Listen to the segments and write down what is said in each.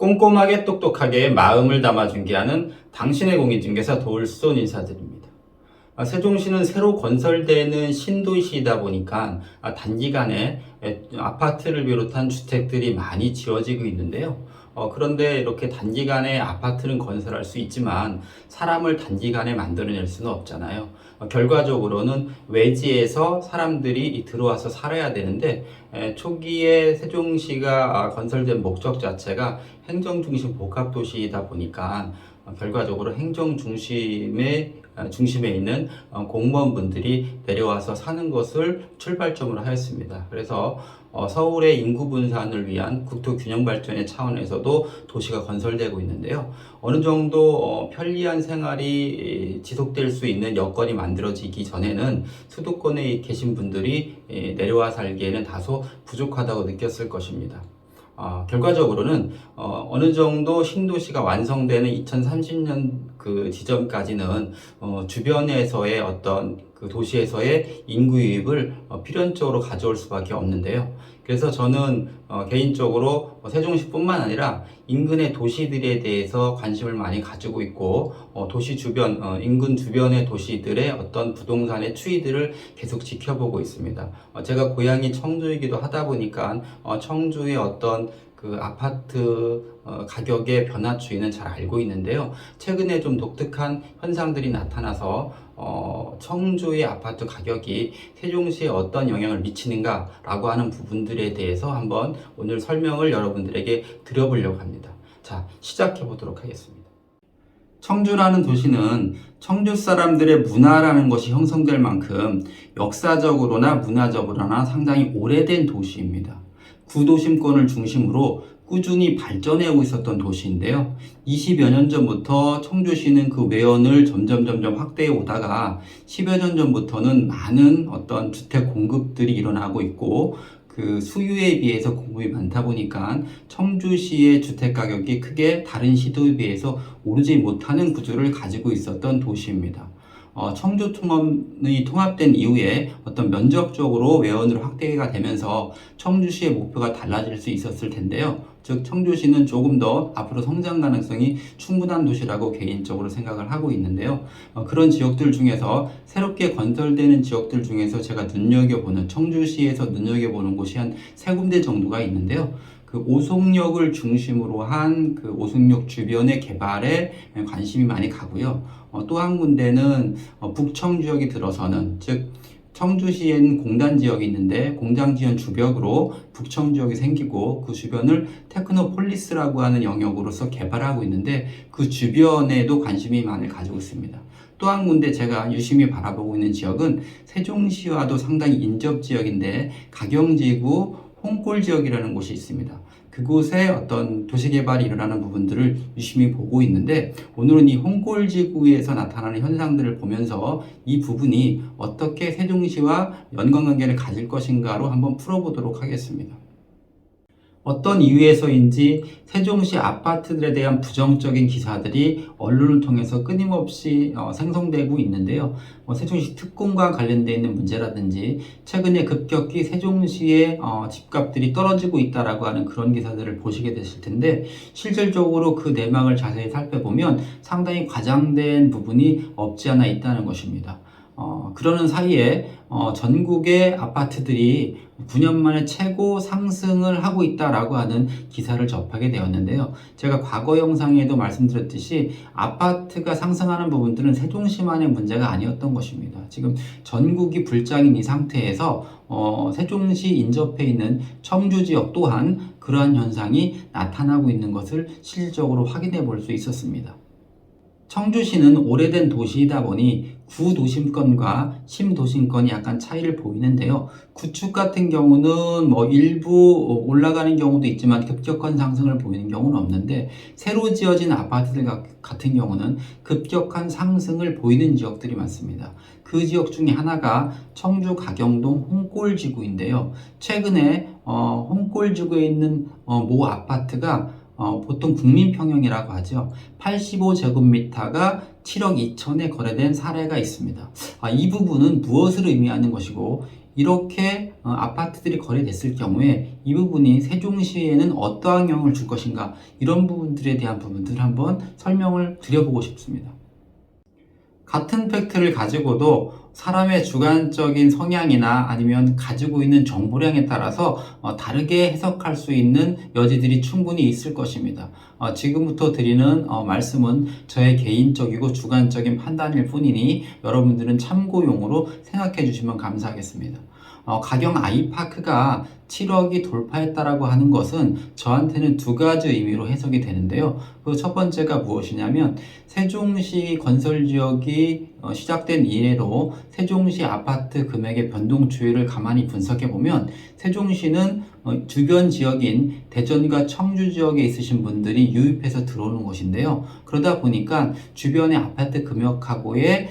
꼼꼼하게 똑똑하게 마음을 담아 중개하는 당신의 공인중개사 도울손 인사드립니다. 세종시는 새로 건설되는 신도시이다 보니까 단기간에 아파트를 비롯한 주택들이 많이 지어지고 있는데요. 그런데 이렇게 단기간에 아파트는 건설할 수 있지만 사람을 단기간에 만들어낼 수는 없잖아요. 결과적으로는 외지에서 사람들이 들어와서 살아야 되는데 초기에 세종시가 건설된 목적 자체가 행정중심 복합도시이다 보니까 결과적으로 중심에 있는 공무원분들이 내려와서 사는 것을 출발점으로 하였습니다. 그래서 서울의 인구 분산을 위한 국토 균형 발전의 차원에서도 도시가 건설되고 있는데요. 어느 정도 편리한 생활이 지속될 수 있는 여건이 만들어지기 전에는 수도권에 계신 분들이 내려와 살기에는 다소 부족하다고 느꼈을 것입니다. 결과적으로는 어느 정도 신도시가 완성되는 2030년 그 지점까지는 주변에서의 어떤 그 도시에서의 인구 유입을 필연적으로 가져올 수밖에 없는데요. 그래서 저는 개인적으로 세종시뿐만 아니라 인근의 도시들에 대해서 관심을 많이 가지고 있고 도시 주변, 인근 주변의 도시들의 어떤 부동산의 추이들을 계속 지켜보고 있습니다. 제가 고향이 청주이기도 하다 보니까 청주의 어떤 그 아파트 가격의 변화 추이는 잘 알고 있는데요. 최근에 좀 독특한 현상들이 나타나서 청주의 아파트 가격이 세종시에 어떤 영향을 미치는가 라고 하는 부분들에 대해서 한번 오늘 설명을 여러분들에게 드려보려고 합니다. 자, 시작해 보도록 하겠습니다. 청주라는 도시는 청주 사람들의 문화라는 것이 형성될 만큼 역사적으로나 문화적으로나 상당히 오래된 도시입니다. 구도심권을 중심으로 꾸준히 발전해오고 있었던 도시인데요. 20여 년 전부터 청주시는 그 외연을 점점 확대해 오다가 10여 년 전부터는 많은 어떤 주택 공급들이 일어나고 있고 그 수요에 비해서 공급이 많다 보니까 청주시의 주택 가격이 크게 다른 시도에 비해서 오르지 못하는 구조를 가지고 있었던 도시입니다. 청주 통합이 통합된 이후에 어떤 면적적으로 외연으로 확대가 되면서 청주시의 목표가 달라질 수 있었을 텐데요. 즉 청주시는 조금 더 앞으로 성장 가능성이 충분한 도시라고 개인적으로 생각을 하고 있는데요. 그런 지역들 중에서 새롭게 건설되는 지역들 중에서 제가 청주시에서 눈여겨보는 곳이 한 3군데 정도가 있는데요. 그 오송역을 중심으로 한 그 오송역 주변의 개발에 관심이 많이 가고요. 또 한 군데는 북청지역이 들어서는, 즉 청주시에는 공단 지역이 있는데 공장 지연 주벽으로 북청 지역이 생기고 그 주변을 테크노폴리스라고 하는 영역으로서 개발하고 있는데 그 주변에도 관심이 많이 가지고 있습니다. 또 한 군데 제가 유심히 바라보고 있는 지역은 세종시와도 상당히 인접 지역인데 가경지구 홍골 지역이라는 곳이 있습니다. 그곳에 어떤 도시개발이 일어나는 부분들을 유심히 보고 있는데 오늘은 이 홍골지구에서 나타나는 현상들을 보면서 이 부분이 어떻게 세종시와 연관관계를 가질 것인가로 한번 풀어보도록 하겠습니다. 어떤 이유에서인지 세종시 아파트들에 대한 부정적인 기사들이 언론을 통해서 끊임없이 생성되고 있는데요. 세종시 특공과 관련되어 있는 문제라든지 최근에 급격히 세종시의 집값들이 떨어지고 있다라고 하는 그런 기사들을 보시게 되실 텐데 실질적으로 그 내막을 자세히 살펴보면 상당히 과장된 부분이 없지 않아 있다는 것입니다. 그러는 사이에 전국의 아파트들이 9년 만에 최고 상승을 하고 있다라고 하는 기사를 접하게 되었는데요. 제가 과거 영상에도 말씀드렸듯이 아파트가 상승하는 부분들은 세종시만의 문제가 아니었던 것입니다. 지금 전국이 불장인 이 상태에서 세종시 인접해 있는 청주 지역 또한 그러한 현상이 나타나고 있는 것을 실질적으로 확인해 볼 수 있었습니다. 청주시는 오래된 도시이다 보니 구도심권과 심도심권이 약간 차이를 보이는데요. 구축 같은 경우는 일부 올라가는 경우도 있지만 급격한 상승을 보이는 경우는 없는데 새로 지어진 아파트들 같은 경우는 급격한 상승을 보이는 지역들이 많습니다. 그 지역 중에 하나가 청주 가경동 홍골지구인데요. 최근에 홍골지구에 있는 모 아파트가 보통 국민평형이라고 하죠. 85제곱미터가 7억 2천에 거래된 사례가 있습니다. 이 부분은 무엇을 의미하는 것이고 이렇게 아파트들이 거래됐을 경우에 이 부분이 세종시에는 어떠한 영향을 줄 것인가, 이런 부분들에 대한 부분들을 한번 설명을 드려보고 싶습니다. 같은 팩트를 가지고도 사람의 주관적인 성향이나 아니면 가지고 있는 정보량에 따라서 다르게 해석할 수 있는 여지들이 충분히 있을 것입니다. 지금부터 드리는 말씀은 저의 개인적이고 주관적인 판단일 뿐이니 여러분들은 참고용으로 생각해 주시면 감사하겠습니다. 가경 아이파크가 7억이 돌파했다라고 하는 것은 저한테는 두 가지 의미로 해석이 되는데요. 그 첫 번째가 무엇이냐면, 세종시 건설 지역이 시작된 이래로 세종시 아파트 금액의 변동 추이를 가만히 분석해 보면, 세종시는 주변 지역인 대전과 청주 지역에 있으신 분들이 유입해서 들어오는 곳인데요. 그러다 보니까 주변의 아파트 금액하고의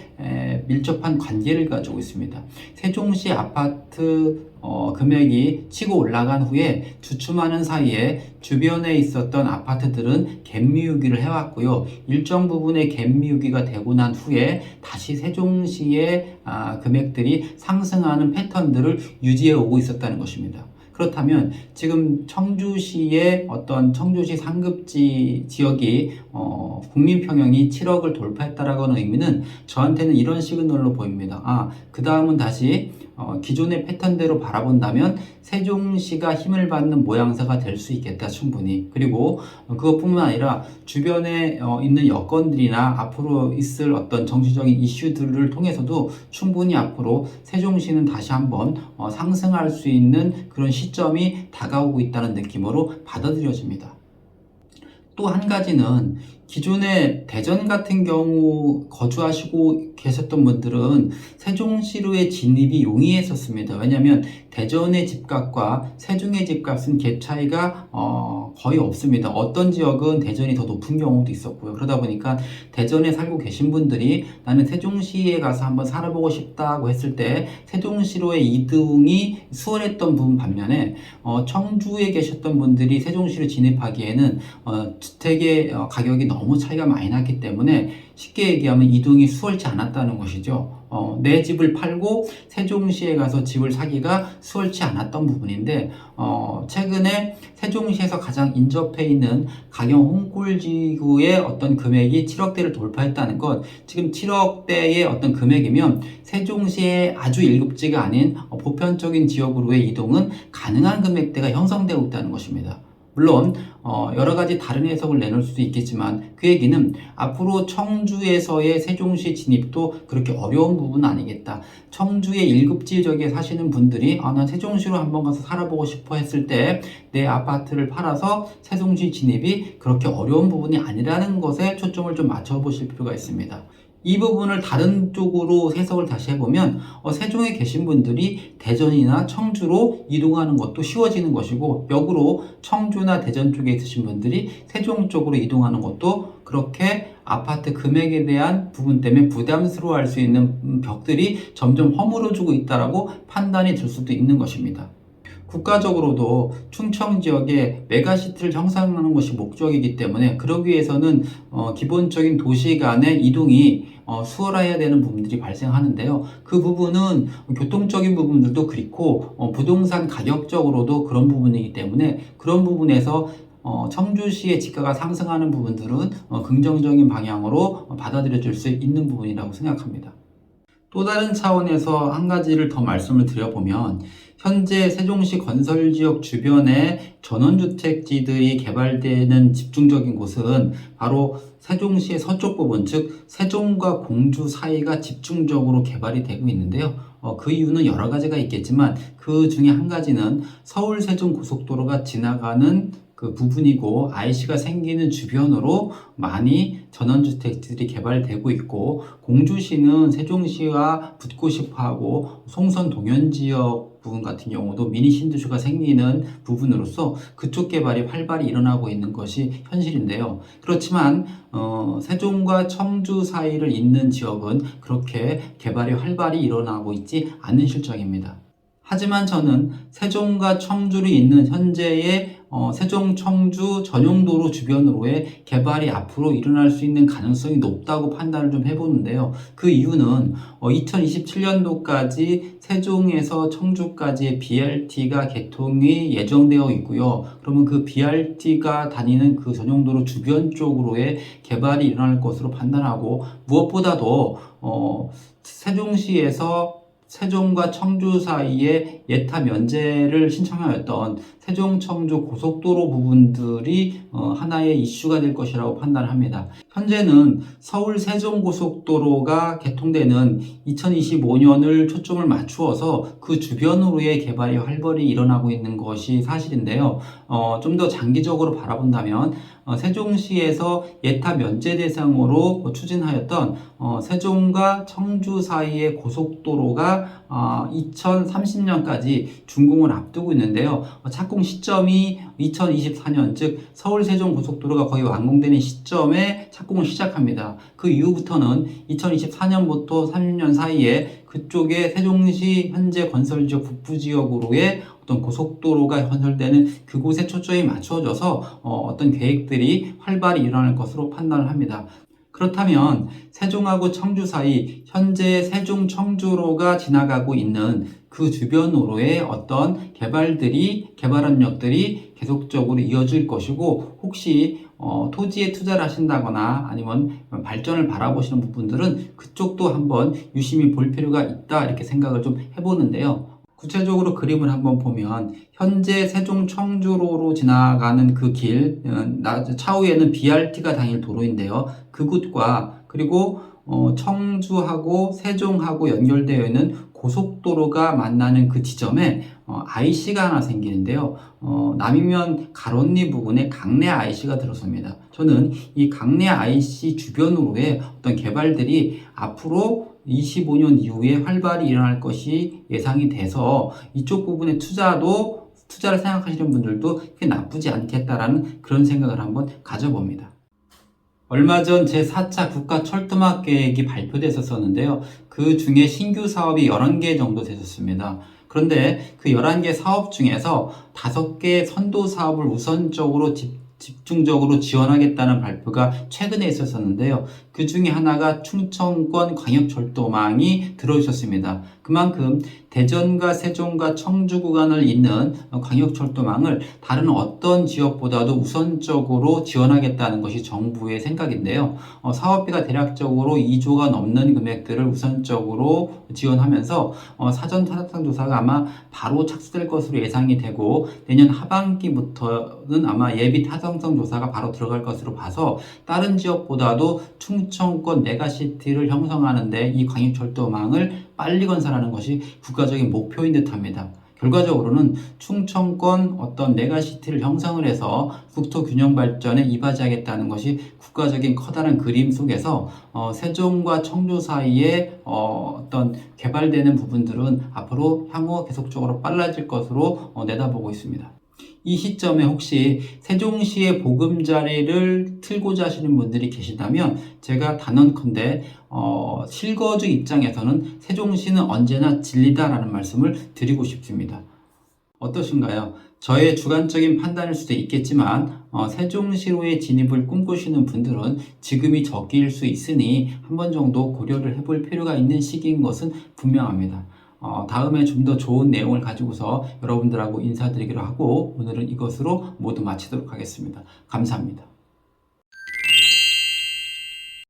밀접한 관계를 가지고 있습니다. 세종시 아파트 금액이 치고 올라간 후에 주춤하는 사이에 주변에 있었던 아파트들은 갭미우기를 해왔고요. 일정 부분의 갭미우기가 되고 난 후에 다시 세종시의 금액들이 상승하는 패턴들을 유지해 오고 있었다는 것입니다. 그렇다면 지금 청주시의 어떤 청주시 상급지 지역이 국민평형이 7억을 돌파했다라고 하는 의미는 저한테는 이런 시그널로 보입니다. 그 다음은 다시 기존의 패턴대로 바라본다면 세종시가 힘을 받는 모양새가 될 수 있겠다, 충분히. 그리고 그것뿐만 아니라 주변에 있는 여건들이나 앞으로 있을 어떤 정치적인 이슈들을 통해서도 충분히 앞으로 세종시는 다시 한번 상승할 수 있는 그런 시점이 다가오고 있다는 느낌으로 받아들여집니다. 또 한 가지는, 기존에 대전 같은 경우 거주하시고 계셨던 분들은 세종시로의 진입이 용이했었습니다. 왜냐하면 대전의 집값과 세종의 집값은 갭 차이가 거의 없습니다. 어떤 지역은 대전이 더 높은 경우도 있었고요. 그러다 보니까 대전에 살고 계신 분들이 나는 세종시에 가서 한번 살아보고 싶다고 했을 때 세종시로의 이동이 수월했던 부분 반면에 청주에 계셨던 분들이 세종시로 진입하기에는 주택의 가격이 너무 차이가 많이 났기 때문에 쉽게 얘기하면 이동이 수월치 않았다는 것이죠. 내 집을 팔고 세종시에 가서 집을 사기가 수월치 않았던 부분인데, 최근에 세종시에서 가장 인접해 있는 가경 홍골지구의 어떤 금액이 7억대를 돌파했다는 것, 지금 7억대의 어떤 금액이면 세종시의 아주 일급지가 아닌 보편적인 지역으로의 이동은 가능한 금액대가 형성되고 있다는 것입니다. 물론 여러 가지 다른 해석을 내놓을 수도 있겠지만, 그 얘기는 앞으로 청주에서의 세종시 진입도 그렇게 어려운 부분은 아니겠다. 청주의 1급지 지역에 사시는 분들이 난 세종시로 한번 가서 살아보고 싶어 했을 때 내 아파트를 팔아서 세종시 진입이 그렇게 어려운 부분이 아니라는 것에 초점을 좀 맞춰보실 필요가 있습니다. 이 부분을 다른 쪽으로 해석을 다시 해보면, 세종에 계신 분들이 대전이나 청주로 이동하는 것도 쉬워지는 것이고, 역으로 청주나 대전 쪽에 있으신 분들이 세종 쪽으로 이동하는 것도 그렇게 아파트 금액에 대한 부분 때문에 부담스러워할 수 있는 벽들이 점점 허물어지고 있다라고 판단이 들 수도 있는 것입니다. 국가적으로도 충청 지역에 메가시티를 형성하는 것이 목적이기 때문에, 그러기 위해서는 기본적인 도시 간의 이동이 수월해야 되는 부분들이 발생하는데요. 그 부분은 교통적인 부분들도 그렇고 부동산 가격적으로도 그런 부분이기 때문에, 그런 부분에서 청주시의 지가가 상승하는 부분들은 긍정적인 방향으로 받아들여질 수 있는 부분이라고 생각합니다. 또 다른 차원에서 한 가지를 더 말씀을 드려보면, 현재 세종시 건설지역 주변에 전원주택지들이 개발되는 집중적인 곳은 바로 세종시의 서쪽 부분, 즉 세종과 공주 사이가 집중적으로 개발이 되고 있는데요. 그 이유는 여러 가지가 있겠지만 그 중에 한 가지는 서울 세종 고속도로가 지나가는 그 부분이고, IC가 생기는 주변으로 많이 전원주택들이 개발되고 있고, 공주시는 세종시와 붙고 싶어하고 송선 동현지역 부분 같은 경우도 미니 신도시가 생기는 부분으로서 그쪽 개발이 활발히 일어나고 있는 것이 현실인데요. 그렇지만 세종과 청주 사이를 잇는 지역은 그렇게 개발이 활발히 일어나고 있지 않는 실정입니다. 하지만 저는 세종과 청주를 잇는 현재의 세종, 청주 전용도로 주변으로의 개발이 앞으로 일어날 수 있는 가능성이 높다고 판단을 좀 해보는데요. 그 이유는 2027년도까지 세종에서 청주까지의 BRT가 개통이 예정되어 있고요. 그러면 그 BRT가 다니는 그 전용도로 주변 쪽으로의 개발이 일어날 것으로 판단하고, 무엇보다도 세종시에서 세종과 청주 사이에 예타 면제를 신청하였던 세종 청주 고속도로 부분들이 하나의 이슈가 될 것이라고 판단합니다. 현재는 서울 세종 고속도로가 개통되는 2025년을 초점을 맞추어서 그 주변으로의 개발이 활발히 일어나고 있는 것이 사실인데요. 좀 더 장기적으로 바라본다면 세종시에서 예타 면제 대상으로 추진하였던 세종과 청주 사이의 고속도로가 2030년까지 준공을 앞두고 있는데요. 착공 시점이 2024년, 즉 서울 세종 고속도로가 거의 완공되는 시점에 착공을 시작합니다. 그 이후부터는 2024년부터 30년 사이에 그쪽에 세종시 현재 건설지역 북부지역으로의 어떤 고속도로가 건설되는 그곳에 초점이 맞춰져서 어떤 계획들이 활발히 일어날 것으로 판단을 합니다. 그렇다면 세종하고 청주 사이 현재 세종 청주로가 지나가고 있는 그 주변으로의 어떤 개발 압력들이 계속적으로 이어질 것이고, 혹시 토지에 투자를 하신다거나 아니면 발전을 바라보시는 부분들은 그쪽도 한번 유심히 볼 필요가 있다, 이렇게 생각을 좀 해보는데요. 구체적으로 그림을 한번 보면 현재 세종 청주로로 지나가는 그 길, 차후에는 BRT가 다닐 도로인데요. 그곳과 그리고 청주하고 세종하고 연결되어 있는 고속도로가 만나는 그 지점에 IC가 하나 생기는데요. 남이면 가론리 부근에 강내 IC가 들어섭니다. 저는 이 강내 IC 주변으로의 어떤 개발들이 앞으로 25년 이후에 활발히 일어날 것이 예상이 돼서 이쪽 부분의 투자를 생각하시는 분들도 그게 나쁘지 않겠다라는 그런 생각을 한번 가져봅니다. 얼마 전 제4차 국가철도망 계획이 발표됐었는데요. 그 중에 신규 사업이 11개 정도 됐었습니다. 그런데 그 11개 사업 중에서 5개 선도 사업을 우선적으로 집중적으로 지원하겠다는 발표가 최근에 있었는데요. 그 중에 하나가 충청권 광역철도망이 들어있었습니다. 그만큼 대전과 세종과 청주 구간을 잇는 광역철도망을 다른 어떤 지역보다도 우선적으로 지원하겠다는 것이 정부의 생각인데요. 사업비가 대략적으로 2조가 넘는 금액들을 우선적으로 지원하면서 사전 타당성 조사가 아마 바로 착수될 것으로 예상이 되고, 내년 하반기부터는 아마 예비 타당성 조사가 바로 들어갈 것으로 봐서 다른 지역보다도 충청권 메가시티를 형성하는데 이 광역철도망을 빨리 건설하는 것이 국가적인 목표인 듯합니다. 결과적으로는 충청권 어떤 메가시티를 형성을 해서 국토 균형 발전에 이바지하겠다는 것이 국가적인 커다란 그림 속에서 세종과 청주 사이에 어떤 개발되는 부분들은 앞으로 향후 계속적으로 빨라질 것으로 내다보고 있습니다. 이 시점에 혹시 세종시의 보금자리를 틀고자 하시는 분들이 계시다면 제가 단언컨대 실거주 입장에서는 세종시는 언제나 진리다라는 말씀을 드리고 싶습니다. 어떠신가요? 저의 주관적인 판단일 수도 있겠지만 세종시로의 진입을 꿈꾸시는 분들은 지금이 적기일 수 있으니 한 번 정도 고려를 해볼 필요가 있는 시기인 것은 분명합니다. 다음에 좀 더 좋은 내용을 가지고서 여러분들하고 인사드리기로 하고 오늘은 이것으로 모두 마치도록 하겠습니다. 감사합니다.